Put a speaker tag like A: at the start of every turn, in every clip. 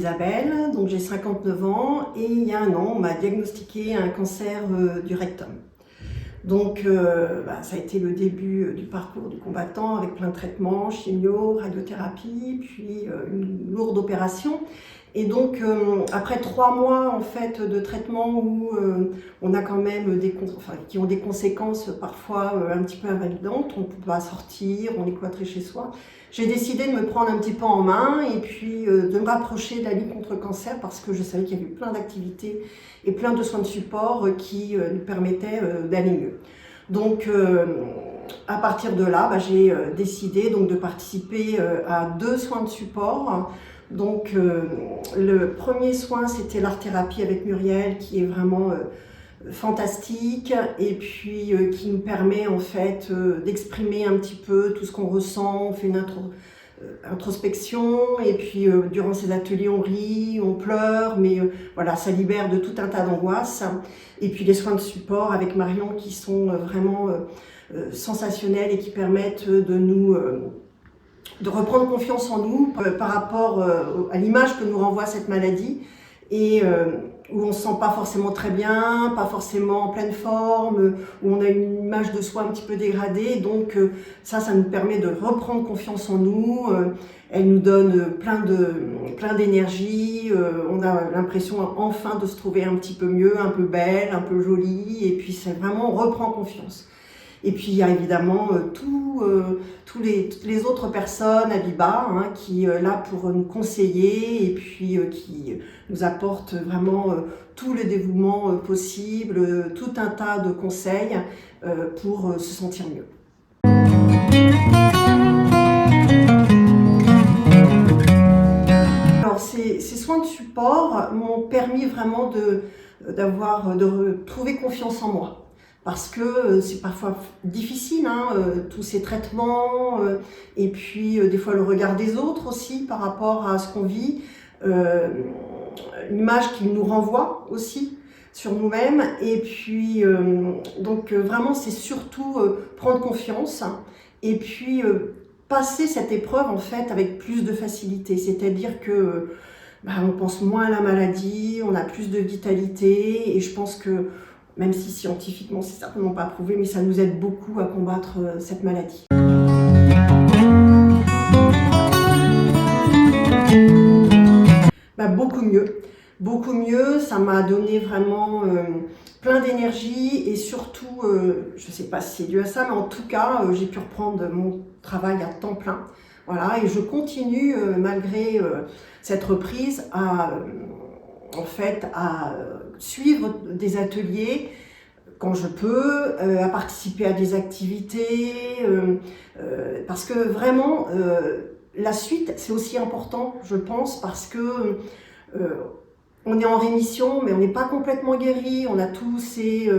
A: Isabelle, donc j'ai 59 ans et il y a un an, on m'a diagnostiqué un cancer du rectum. Donc ça a été le début du parcours du combattant avec plein de traitements, chimio, radiothérapie, puis une lourde opération. Et donc après 3 mois en fait de traitement où on a quand même qui ont des conséquences parfois un petit peu invalidantes, on ne peut pas sortir, on est cloîtré chez soi. J'ai décidé de me prendre un petit peu en main et puis de me rapprocher de la lutte contre le cancer parce que je savais qu'il y avait plein d'activités et plein de soins de support qui nous permettaient d'aller mieux. Donc à partir de là, j'ai décidé donc, de participer à 2 soins de support. Donc le premier soin, c'était l'art-thérapie avec Muriel, qui est vraiment fantastique et puis qui nous permet en fait d'exprimer un petit peu tout ce qu'on ressent. On fait une introspection et puis durant ces ateliers on rit, on pleure, mais voilà, ça libère de tout un tas d'angoisses. Et puis les soins de support avec Marion qui sont vraiment sensationnels et qui permettent de reprendre confiance en nous par rapport à l'image que nous renvoie cette maladie et où on ne se sent pas forcément très bien, pas forcément en pleine forme, où on a une image de soi un petit peu dégradée. Donc ça nous permet de reprendre confiance en nous. Elle nous donne plein d'énergie. On a l'impression enfin de se trouver un petit peu mieux, un peu belle, un peu jolie. Et puis c'est vraiment, on reprend confiance. Et puis il y a évidemment toutes les autres personnes à Biba qui sont là pour nous conseiller et puis qui nous apportent vraiment tout le dévouement possible, tout un tas de conseils pour se sentir mieux. Alors ces soins de support m'ont permis vraiment de retrouver confiance en moi. Parce que c'est parfois difficile, tous ces traitements, et puis des fois le regard des autres aussi par rapport à ce qu'on vit, l'image qu'ils nous renvoient aussi sur nous-mêmes. Et puis donc vraiment c'est surtout prendre confiance et puis passer cette épreuve en fait avec plus de facilité, c'est-à-dire que on pense moins à la maladie, on a plus de vitalité et je pense que même si scientifiquement c'est certainement pas prouvé, mais ça nous aide beaucoup à combattre cette maladie. Beaucoup mieux, ça m'a donné vraiment plein d'énergie et surtout, je sais pas si c'est dû à ça, mais en tout cas, j'ai pu reprendre mon travail à temps plein. Voilà, et je continue malgré cette reprise à suivre des ateliers quand je peux, à participer à des activités, parce que vraiment, la suite, c'est aussi important, je pense, parce que on est en rémission, mais on n'est pas complètement guéri, on a tous ces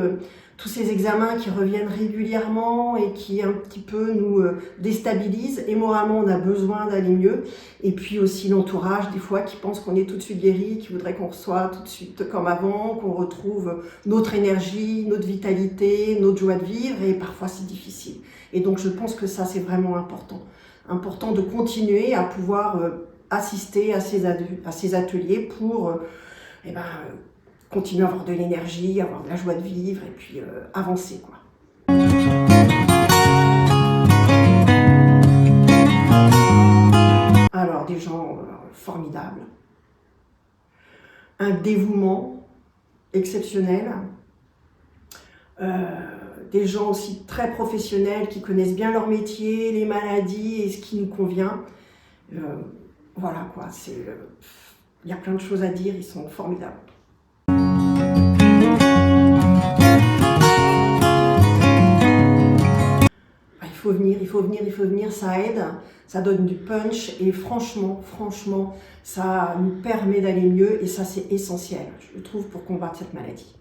A: examens qui reviennent régulièrement et qui un petit peu nous déstabilisent. Et moralement, on a besoin d'aller mieux. Et puis aussi l'entourage, des fois, qui pense qu'on est tout de suite guéri, qui voudrait qu'on soit tout de suite comme avant, qu'on retrouve notre énergie, notre vitalité, notre joie de vivre. Et parfois, c'est difficile. Et donc, je pense que ça, c'est vraiment important. Important de continuer à pouvoir assister à ces ateliers pour continuer à avoir de l'énergie, avoir de la joie de vivre et puis avancer, quoi. Alors, des gens formidables, un dévouement exceptionnel, des gens aussi très professionnels qui connaissent bien leur métier, les maladies et ce qui nous convient. Voilà quoi, il y a plein de choses à dire, ils sont formidables. Il faut venir, ça aide, ça donne du punch et franchement, ça nous permet d'aller mieux et ça c'est essentiel, je trouve, pour combattre cette maladie.